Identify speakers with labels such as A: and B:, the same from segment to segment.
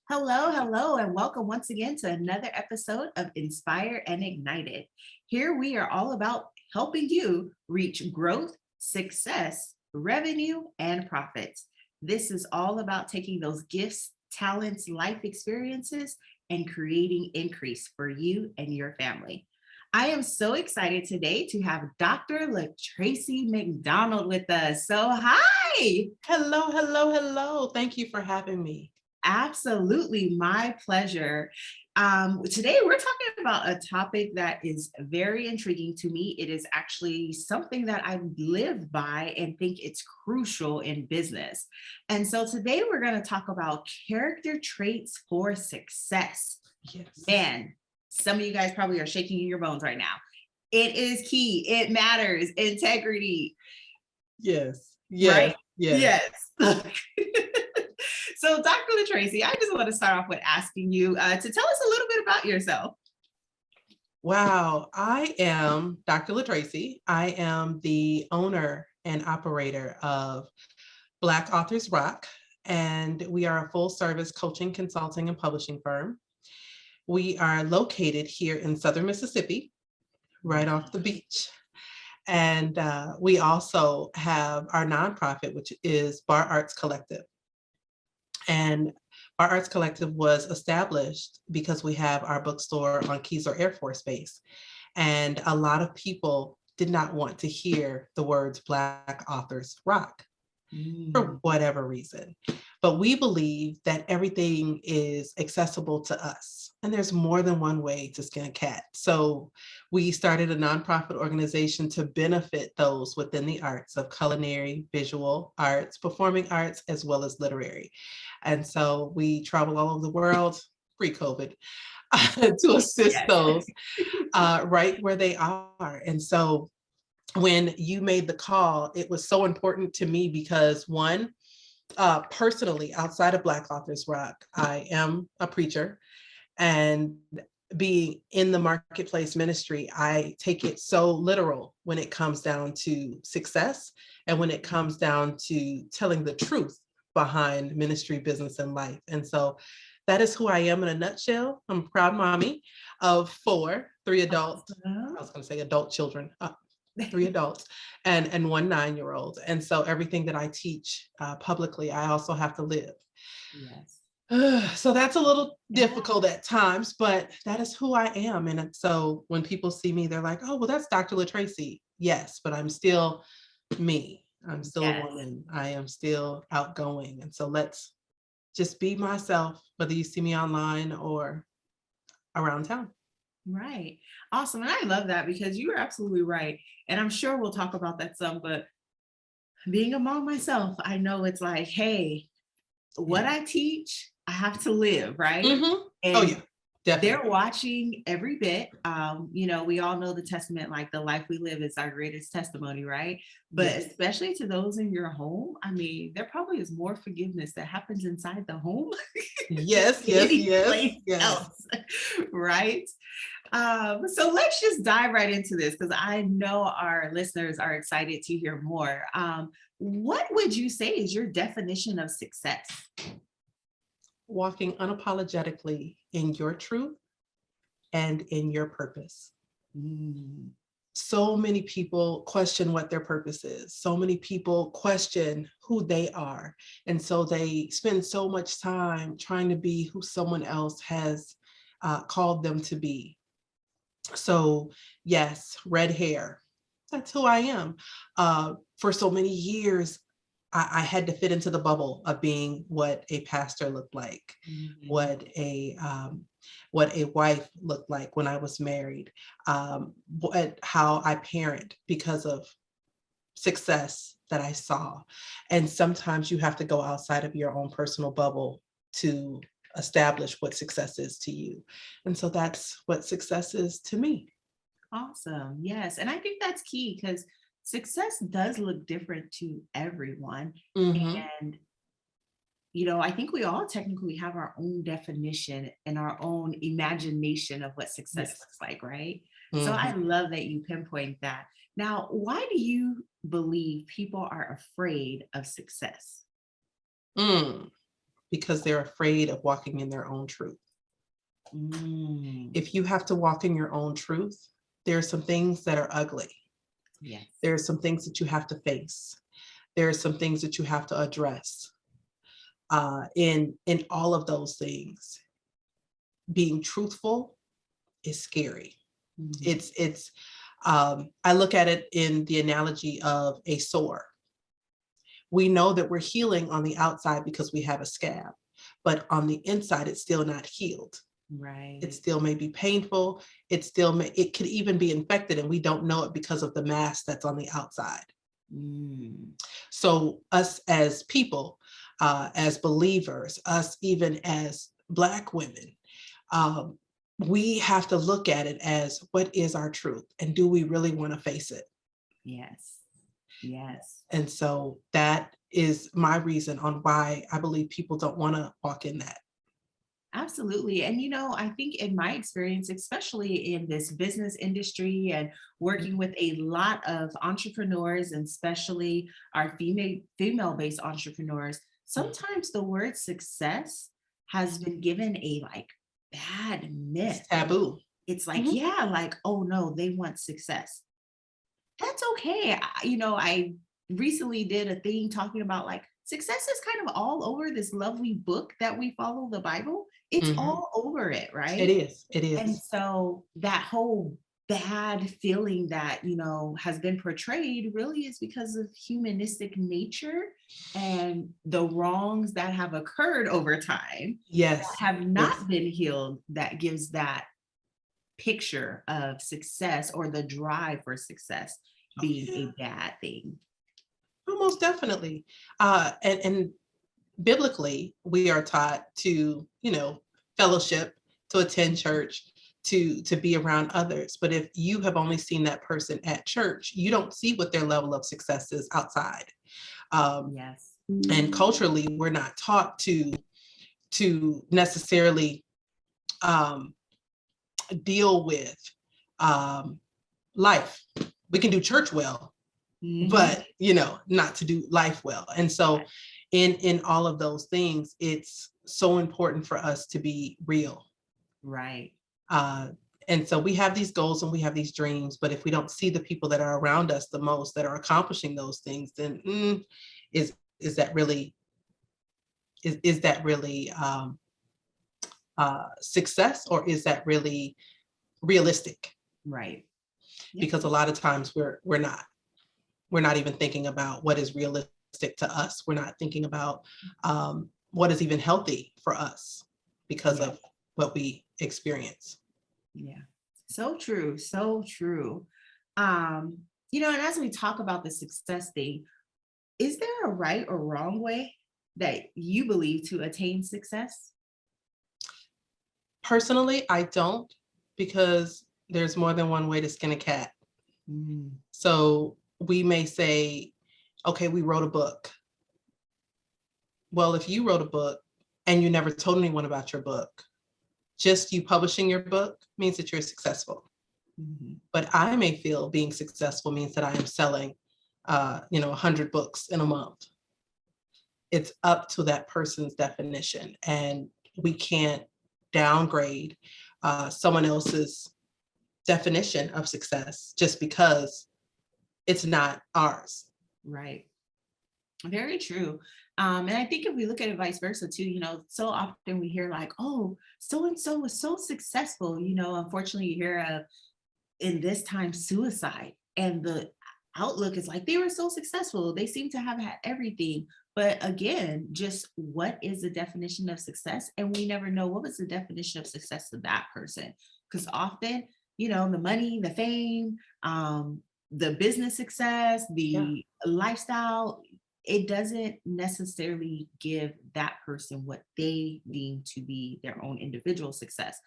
A: Hello, hello, and welcome once again to another episode of Inspire and Ignited. Here we are all about helping you reach growth, success, revenue, and profits. This is all about taking those gifts, talents, life experiences, and creating increase for you and your family. I am so excited today to have Dr. LaTracey McDonald with us. So, hi.
B: Hello, hello, hello. Thank you for having me.
A: Absolutely, my pleasure. Today, we're talking about a topic that is very intriguing to me. It is actually something that I live by and think it's crucial in business. And so today, we're going to talk about character traits for success.
B: Yes.
A: Man, some of you guys probably are shaking in your bones right now. It is key. It matters. Integrity.
B: Yes. Yes.
A: Right?
B: Yes.
A: Yes. So, Dr. LaTracey, I just want to start off with asking you to tell us a little bit about yourself.
B: Wow. I am Dr. LaTracey. I am the owner and operator of Black Authors Rock, and we are a full service coaching, consulting, and publishing firm. We are located here in Southern Mississippi, right off the beach. And we also have our nonprofit, which is Bar Arts Collective. And our Arts Collective was established because we have our bookstore on Keesler Air Force Base. And a lot of people did not want to hear the words Black Authors Rock for whatever reason. But we believe that everything is accessible to us. And there's more than one way to skin a cat. So we started a nonprofit organization to benefit those within the arts of culinary, visual arts, performing arts, as well as literary. And so we travel all over the world, pre-COVID, to assist those right where they are. And so when you made the call, it was so important to me because one, personally, outside of Black Authors Rock, I am a preacher, and being in the marketplace ministry, I take it so literal when it comes down to success and when it comes down to telling the truth behind ministry, business, and life. And so that is who I am in a nutshell. I'm a proud mommy of three adult, I was going to say adult children, 3 adults and 1 9-year-old. And so everything that I teach publicly, I also have to live.
A: Yes.
B: So that's a little difficult at times, but that is who I am. And so when people see me, they're like, oh, well, that's Dr. LaTracey. Yes, but I'm still me. I'm still a woman. I am still outgoing. And so let's just be myself, whether you see me online or around town.
A: Right. Awesome. And I love that because you are absolutely right. And I'm sure we'll talk about that some, but being a mom myself, I know it's like, hey, what I teach, I have to live, right?
B: Mm-hmm.
A: And
B: oh, yeah. Definitely.
A: They're watching every bit. We all know the testament, like the life we live is our greatest testimony, right? But especially to those in your home, I mean, there probably is more forgiveness that happens inside the home.
B: Yes.
A: Else, right? So let's just dive right into this because I know our listeners are excited to hear more. What would you say is your definition of success?
B: Walking unapologetically in your truth and in your purpose. So many people question what their purpose is. So many people question who they are. And so they spend so much time trying to be who someone else has called them to be. So yes, red hair, that's who I am. For so many years, I had to fit into the bubble of being what a pastor looked like, what a wife looked like when I was married, how I parent because of success that I saw. And sometimes you have to go outside of your own personal bubble to establish what success is to you. And so that's what success is to me.
A: Awesome. Yes. And I think that's key because success does look different to everyone. And, I think we all technically have our own definition and our own imagination of what success looks like, right? So I love that you pinpoint that. Now, why do you believe people are afraid of success?
B: because they're afraid of walking in their own truth.
A: Mm,
B: If you have to walk in your own truth, there are some things that are ugly.
A: yes.
B: There are some things that you have to face. There are some things that you have to address. In all of those things, being truthful is scary.
A: Mhm.
B: It's I look at it in the analogy of a sore. We know that we're healing on the outside because we have a scab, but on the inside, it's still not healed. It
A: Right.
B: still may be painful. It could even be infected, and we don't know it because of the mask that's on the outside.
A: Mm,
B: So us as people, as believers, us even as Black women, um, we have to look at it as, what is our truth, and do we really want to face it?
A: yes. Yes.
B: And so that is my reason on why I believe people don't want to walk in that.
A: Absolutely. And, I think in my experience, especially in this business industry and working with a lot of entrepreneurs, and especially our female based entrepreneurs, sometimes the word success has been given a like bad
B: It's
A: myth.
B: taboo.
A: It's like,
B: Mhm.
A: yeah, like, oh no, they want success. That's okay. I recently did a thing talking about like success is kind of all over this lovely book that we follow, the Bible. It's
B: Mhm.
A: all over it,
B: It
A: right?
B: is. It
A: And
B: is.
A: so that whole bad feeling that, has been portrayed really is because of humanistic nature and the wrongs that have occurred over time
B: Yes.
A: that have
B: Yes.
A: not been healed, that gives that picture of success or the drive for success
B: Oh,
A: being
B: yeah.
A: a bad thing.
B: Almost definitely. And biblically, we are taught to, fellowship, to attend church, to be around others. But if you have only seen that person at church, you don't see what their level of success is outside. Um,
A: Yes.
B: and culturally, we're not taught to necessarily um, deal with um, life. We can do church well,
A: Hmm.
B: but not to do life well. And so in all of those things, it's so important for us to be real.
A: Right.
B: uh, and so we have these goals and we have these dreams, but if we don't see the people that are around us the most that are accomplishing those things, then is that really is that really success, or is that really realistic?
A: Right. Yep.
B: Because a lot of times we're not even thinking about what is realistic to us. We're not thinking about what is even healthy for us because
A: Yeah.
B: of what we experience.
A: Yeah. So true. So true. Um, and as we talk about the success thing, is there a right or wrong way that you believe to attain success?
B: Personally, I don't, because there's more than one way to skin a cat.
A: Mm,
B: So we may say, okay, we wrote a book. Well, if you wrote a book and you never told anyone about your book, just you publishing your book means that you're successful.
A: mhm.
B: But I may feel being successful means that I am selling, 100 books in a month. It's up to that person's definition, and we can't downgrade someone else's definition of success just because it's not ours.
A: Right. Very true. And I think if we look at it vice versa too, so often we hear like, oh, so and so was so successful. Unfortunately, you hear of in this time suicide, and the outlook is like they were so successful. They seem to have had everything. But again, just what is the definition of success? And we never know what was the definition of success to that person. Because often, the money, the fame, the business success,
B: Yeah.
A: the lifestyle, it doesn't necessarily give that person what they deem to be their own individual success.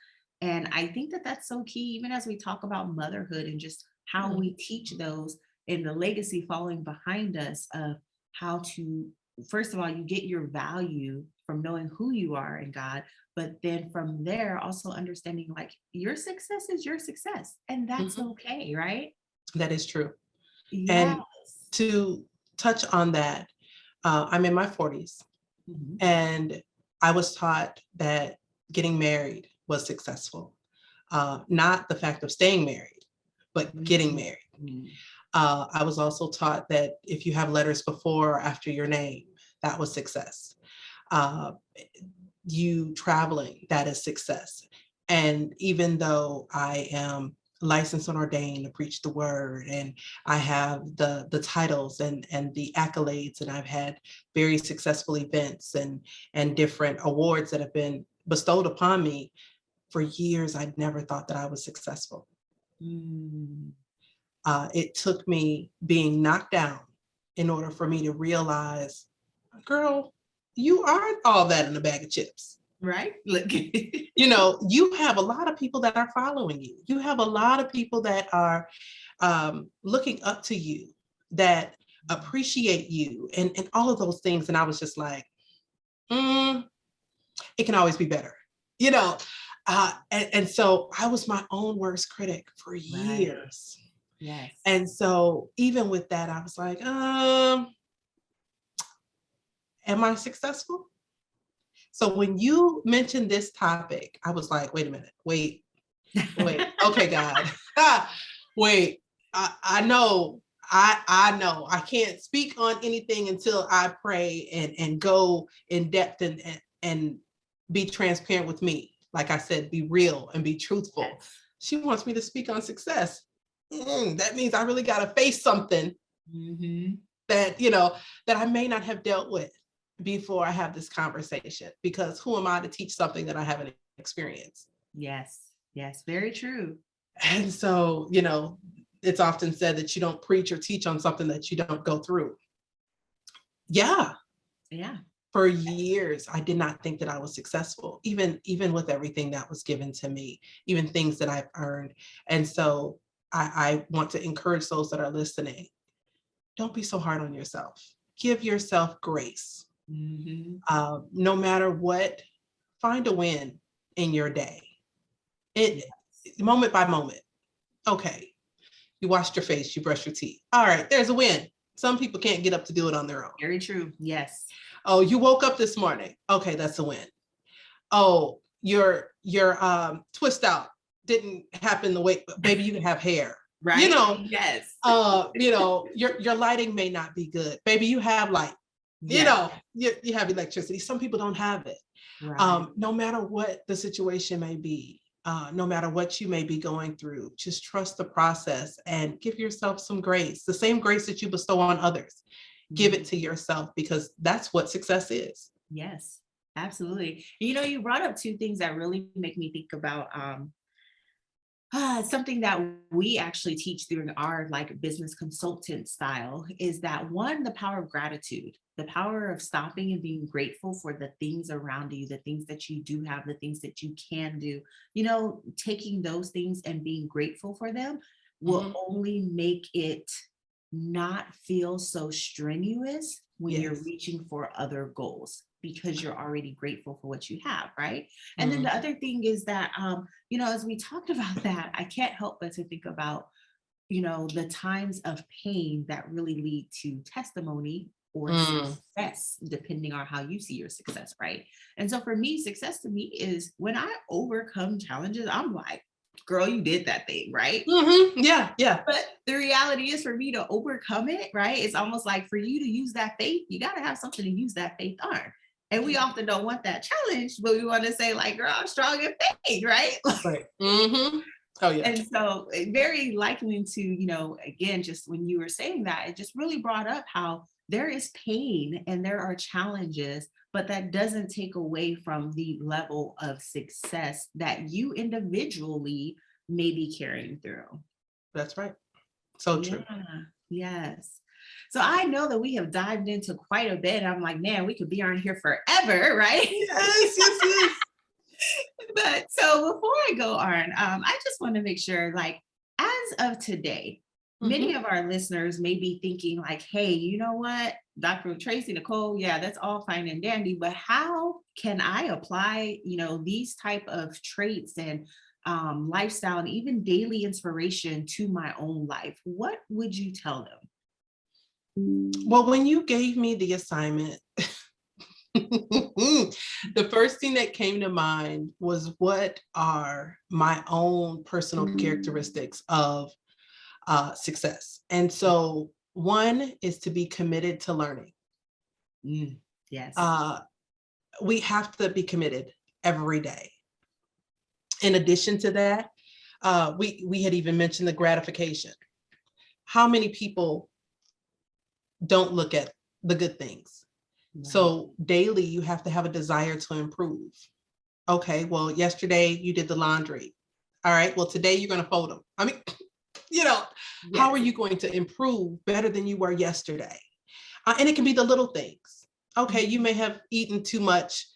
A: And I think that that's so key, even as we talk about motherhood and just how
B: Mm.
A: we teach those and the legacy following behind us of how to, first of all, you get your value from knowing who you are in God, but then from there, also understanding like your success is your success, and that's
B: Mhm.
A: okay, right?
B: That is true.
A: Yes.
B: And to touch on that, I'm in my 40s,
A: Mhm.
B: and I was taught that getting married was successful, not the fact of staying married, but getting married.
A: Mhm.
B: I was also taught that if you have letters before or after your name, that was success. Uh, you traveling, that is success. And even though I am licensed and ordained to preach the word, and I have the titles and the accolades, and I've had very successful events and different awards that have been bestowed upon me, for years I never thought that I was successful.
A: Mm.
B: It took me being knocked down in order for me to realize, girl, you aren't all that in a bag of chips.
A: Right? Look.
B: You know, you have a lot of people that are following you. You have a lot of people that are looking up to you, that appreciate you, and all of those things. And I was just like, it can always be better, you know. And so I was my own worst critic for
A: Right.
B: years.
A: Yes.
B: And so even with that, I was like, am I successful? So when you mentioned this topic, I was like, wait a minute, wait, okay, God, wait, I know, I know, I can't speak on anything until I pray and go in depth and be transparent with me. Like I said, be real and be truthful.
A: Yes.
B: She wants me to speak on success. That means I really got to face something that, you know, that I may not have dealt with before I have this conversation, because who am I to teach something that I haven't experienced?
A: Yes. Yes. Very true.
B: And so, you know, it's often said that you don't preach or teach on something that you don't go through. Yeah.
A: Yeah.
B: For years, I did not think that I was successful, even with everything that was given to me, even things that I've earned. And so I want to encourage those that are listening, don't be so hard on yourself. Give yourself grace. No matter what, find a win in your day. Moment by moment. Okay, you washed your face, you brushed your teeth. All right, there's a win. Some people can't get up to do it on their own.
A: Very true. Yes.
B: Oh, you woke up this morning. Okay, that's a win. Oh, your twist out didn't happen the way, baby, you can have hair.
A: Right.
B: You know,
A: yes.
B: You know, your lighting may not be good. Baby, you have light. Yes. You know, you have electricity. Some people don't have it. Right. No matter what the situation may be, no matter what you may be going through, just trust the process and give yourself some grace, the same grace that you bestow on others. Give it to yourself, because that's what success is.
A: Yes, absolutely. You know, you brought up two things that really make me think about something that we actually teach during our like business consultant style is that one, the power of gratitude, the power of stopping and being grateful for the things around you, the things that you do have, the things that you can do, you know, taking those things and being grateful for them will only make it not feel so strenuous when you're reaching for other goals, because you're already grateful for what you have, right? And then the other thing is that, you know, as we talked about that, I can't help but to think about, you know, the times of pain that really lead to testimony or success, depending on how you see your success, right? And so for me, success to me is when I overcome challenges, I'm like, girl, you did that thing, right?
B: Yeah, yeah.
A: But the reality is, for me to overcome it, right? It's almost like for you to use that faith, you got to have something to use that faith on. And we often don't want that challenge, but we want to say, like, girl, I'm strong in faith, right?
B: Right. Oh, yeah.
A: And so very likening to, you know, again, just when you were saying that, it just really brought up how there is pain and there are challenges, but that doesn't take away from the level of success that you individually may be carrying through.
B: That's right. So true.
A: Yes. So I know that we have dived into quite a bit. I'm like, man, we could be on here forever, right?
B: Yes.
A: But so before I go on, I just want to make sure, like, as of today, many of our listeners may be thinking like, hey, you know what, Dr. LaTracey, Nicole, yeah, that's all fine and dandy, but how can I apply, you know, these type of traits and lifestyle and even daily inspiration to my own life? What would you tell them?
B: Well, when you gave me the assignment The first thing that came to mind was, what are my own personal characteristics of success? And so one is to be committed to learning.
A: Yes.
B: We have to be committed every day. In addition to that, we had even mentioned the gratification. How many people don't look at the good things? Right. So daily, you have to have a desire to improve. Okay, well, yesterday you did the laundry. All right, well, today you're going to fold them. I mean, yes. How are you going to improve better than you were yesterday? And it can be the little things. Okay, you may have eaten too much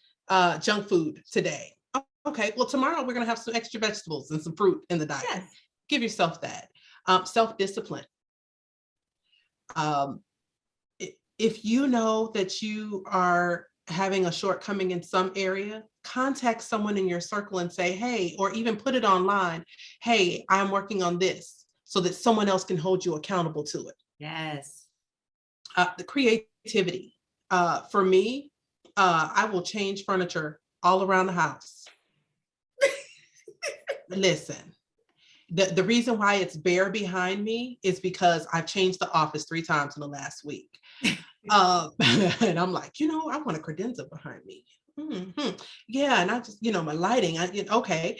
B: junk food today. Okay, well, tomorrow we're going to have some extra vegetables and some fruit in the diet. Yes. Give yourself that. Self-discipline. If you know that you are having a shortcoming in some area, contact someone in your circle and say, hey, or even put it online. Hey, I'm working on this, so that someone else can hold you accountable to it.
A: Yes.
B: The creativity. For me, I will change furniture all around the house. Listen, the reason why it's bare behind me is because I've changed the office 3 times in the last week. And I'm like, I want a credenza behind me. Mm-hmm. Yeah, and I just, my lighting. Okay.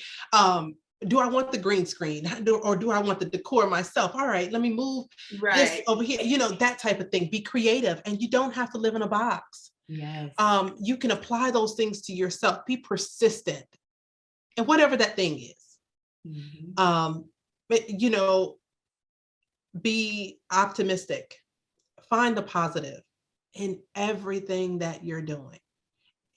B: Do I want the green screen, or do I want the decor myself? All right, let me move this over here. That type of thing. Be creative, and you don't have to live in a box.
A: Yes.
B: You can apply those things to yourself. Be persistent, and whatever that thing is. Mm-hmm. But, be optimistic. Find the positive in everything that you're doing.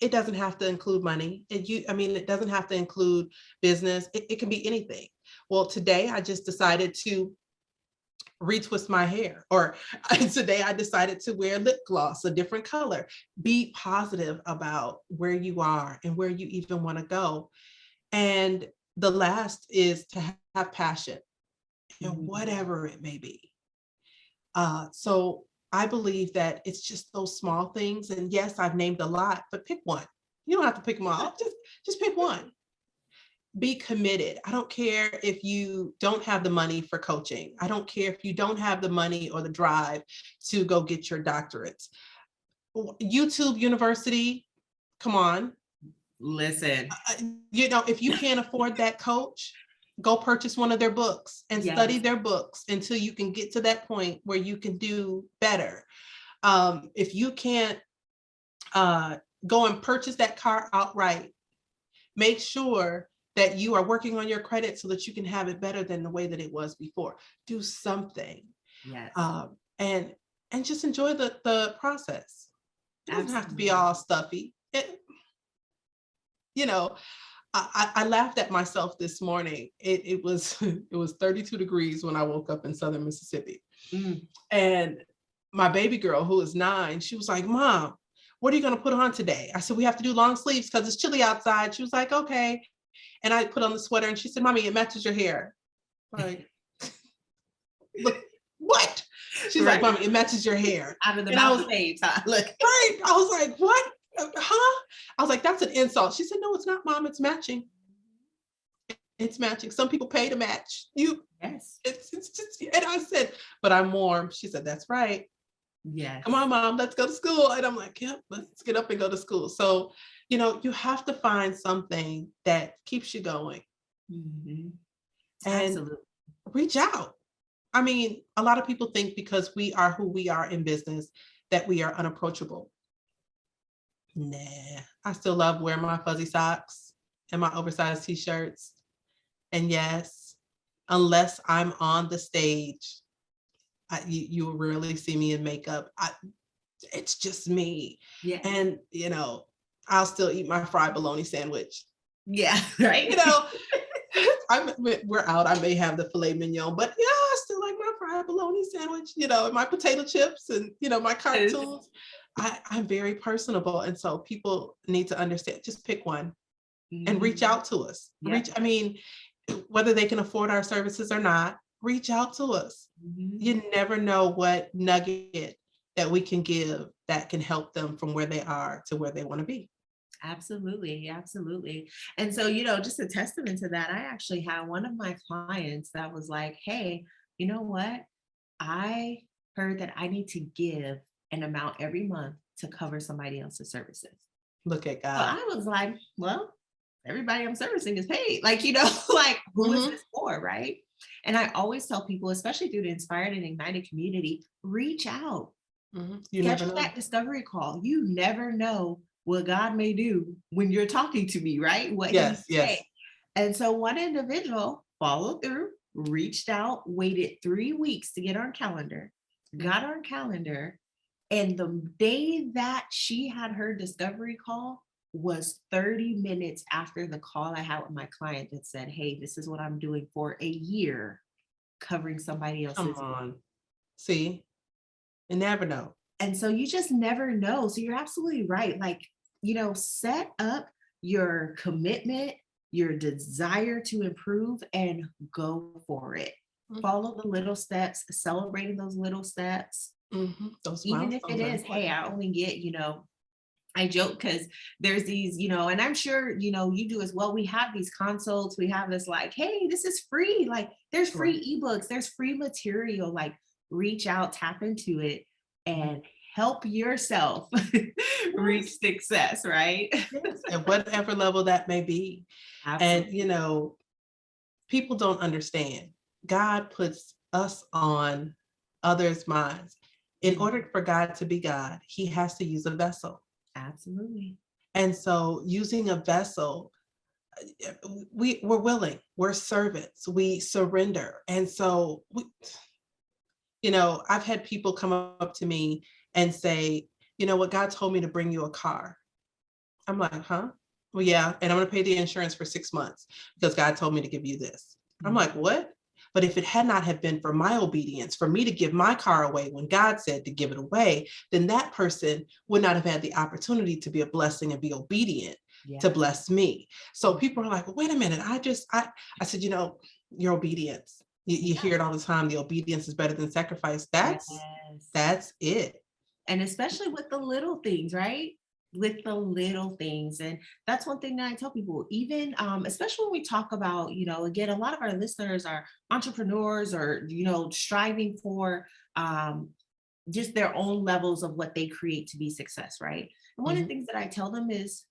B: It doesn't have to include money. It doesn't have to include business. It can be anything. Well, today I just decided to retwist my hair, or today I decided to wear lip gloss, a different color. Be positive about where you are and where you even want to go. And the last is to have passion in whatever it may be. So I believe that it's just those small things. And yes, I've named a lot, but pick one. You don't have to pick them all. Just pick one. Be committed. I don't care if you don't have the money for coaching. I don't care if you don't have the money or the drive to go get your doctorates. YouTube University, come on.
A: Listen.
B: If you can't afford that coach, go purchase one of their books and study their books until you can get to that point where you can do better. If you can't go and purchase that car outright, make sure that you are working on your credit so that you can have it better than the way that it was before. Do something.
A: Yes.
B: And just enjoy the process. It doesn't have to be all stuffy. I laughed at myself this morning. It was 32 degrees when I woke up in southern Mississippi. And my baby girl, who is 9, she was like, Mom, what are you going to put on today? I said, we have to do long sleeves because it's chilly outside. She was like, okay. And I put on the sweater, and she said, Mommy, it matches your hair. Like, look, what? She's like, Mommy, it matches your hair.
A: Out of the mouth babes, huh? Look.
B: Right. I was like, what? Huh? I was like, that's an insult. She said, no, it's not, Mom. It's matching. It's matching. Some people pay to match.
A: Yes.
B: It's just, and I said, but I'm warm. She said, that's right.
A: Yes.
B: Come on, Mom, let's go to school. And I'm like, yep, let's get up and go to school. So, you have to find something that keeps you going. Mm-hmm. And absolutely. Reach out. I mean, a lot of people think because we are who we are in business that we are unapproachable. Nah, I still love wearing my fuzzy socks and my oversized t-shirts. And yes, unless I'm on the stage, you will rarely see me in makeup. It's just me. Yeah. And, I'll still eat my fried bologna sandwich.
A: Yeah, right.
B: We're out. I may have the filet mignon, but I still like my fried bologna sandwich, and my potato chips and, my cartoons. I'm very personable. And so people need to understand, just pick one and reach out to us. Yeah. Whether they can afford our services or not, reach out to us. Mm-hmm. You never know what nugget that we can give that can help them from where they are to where they want to be.
A: Absolutely, absolutely. And so, just a testament to that, I actually had one of my clients that was like, hey, you know what? I heard that I need to give an amount every month to cover somebody else's services.
B: Look at
A: So
B: God.
A: I was like, well, everybody I'm servicing is paid. Like, like who is
B: Mhm,
A: this for? Right. And I always tell people, especially through the Inspired and Ignited community, reach out,
B: mhm. You never
A: schedule
B: know.
A: that discovery call. You never know what God may do when you're talking to me, right? What he
B: Yes,
A: may say.
B: yes.
A: And so one individual followed through, reached out, waited 3 weeks to get on calendar,
B: Mhm.
A: got on calendar, and the day that she had her discovery call was 30 minutes after the call I had with my client that said, hey, this is what I'm doing for a year, covering somebody
B: Come
A: else's.
B: on. See, you never know.
A: And so you just never know. So you're absolutely right. Like, set up your commitment, your desire to improve, and go for it. Follow the little steps, celebrating those little steps,
B: Those
A: even if it
B: milestones are
A: is, hey,
B: important.
A: I only get, I joke because there's these, and I'm sure, you do as well. We have these consults, we have this like, hey, this is free. Like there's
B: Right.
A: free ebooks, there's free material, like reach out, tap into it
B: Mhm.
A: and help yourself reach
B: Yes,
A: success, right?
B: yes, at whatever level that may be. And,
A: Absolutely.
B: people don't understand. God puts us on others' minds. In
A: Mhm.
B: order for God to be God, he has to use a vessel.
A: Absolutely.
B: And so using a vessel, we're willing, we're servants, we surrender. And so I've had people come up to me and say, you know what, God told me to bring you a car. I'm like, huh? Well, yeah. And I'm going to pay the insurance for 6 months because God told me to give you this. I'm
A: Mhm.
B: like, what? But if it had not have been for my obedience, for me to give my car away when God said to give it away, then that person would not have had the opportunity to be a blessing and be obedient to
A: Yeah.
B: bless me. So people are like, well, wait a minute. I said, your obedience. You
A: Yeah.
B: hear it all the time. The obedience is better than sacrifice.
A: Yes.
B: That's it.
A: And especially with the little things, right? With the little things. And that's one thing that I tell people, even especially when we talk about, again, a lot of our listeners are entrepreneurs or, striving for just their own levels of what they create to be success, right? And one of the
B: Mhm.
A: things that I tell them is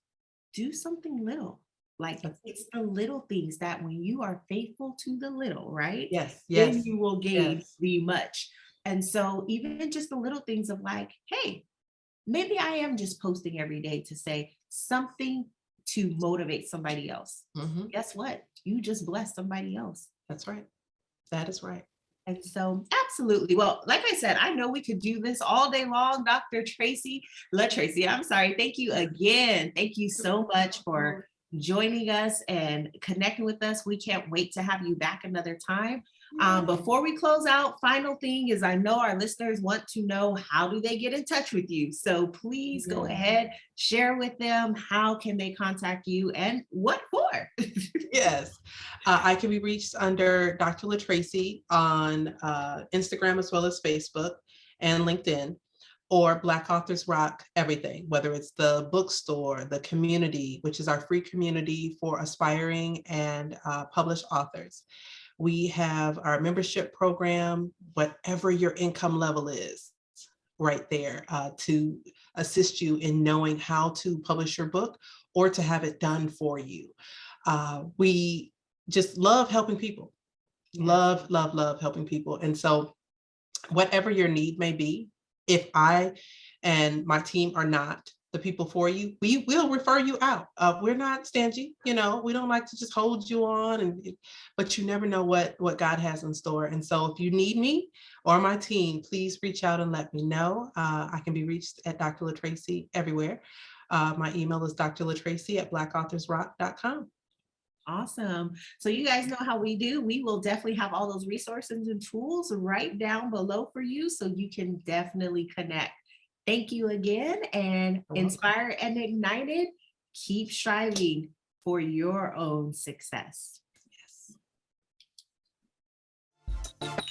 A: do something little. Like
B: That's it.
A: it's the little things that when you are faithful to the little, right?
B: Yes,
A: Then
B: yes,
A: you will gain
B: yes.
A: the much. And so even just the little things of like, hey, maybe I am just posting every day to say something to motivate somebody else.
B: Mhm.
A: Guess what? You just bless somebody else.
B: That's right. That is right.
A: And so, absolutely. Well, like I said, I know we could do this all day long, Dr. Tracy, LaTracey. I'm sorry. Thank you again. Thank you so much for joining us and connecting with us. We can't wait to have you back another time.
B: Yay.
A: Before we close out, final thing is I know our listeners want to know how do they get in touch with you. So please go
B: Yeah.
A: ahead, share with them how can they contact you and what for.
B: Yes. I can be reached under Dr. LaTracey on Instagram as well as Facebook and LinkedIn, or Black Authors Rock everything, whether it's the bookstore, the community, which is our free community for aspiring and published authors. We have our membership program, whatever your income level is, right there to assist you in knowing how to publish your book or to have it done for you. We just love helping people,
A: Yes.
B: love, love, love helping people. And so, whatever your need may be, if I and my team are not the people for you, we will refer you out. We're not stingy, we don't like to just hold you on, but you never know what God has in store. And so if you need me or my team, please reach out and let me know. I can be reached at Dr. LaTracey everywhere. My email is drlatracy@blackauthorsrock.com.
A: Awesome. So you guys know how we do. We will definitely have all those resources and tools right down below for you so you can definitely connect. Thank you again and
B: You're welcome.
A: inspire and ignited. Keep striving for your own success.
B: Yes.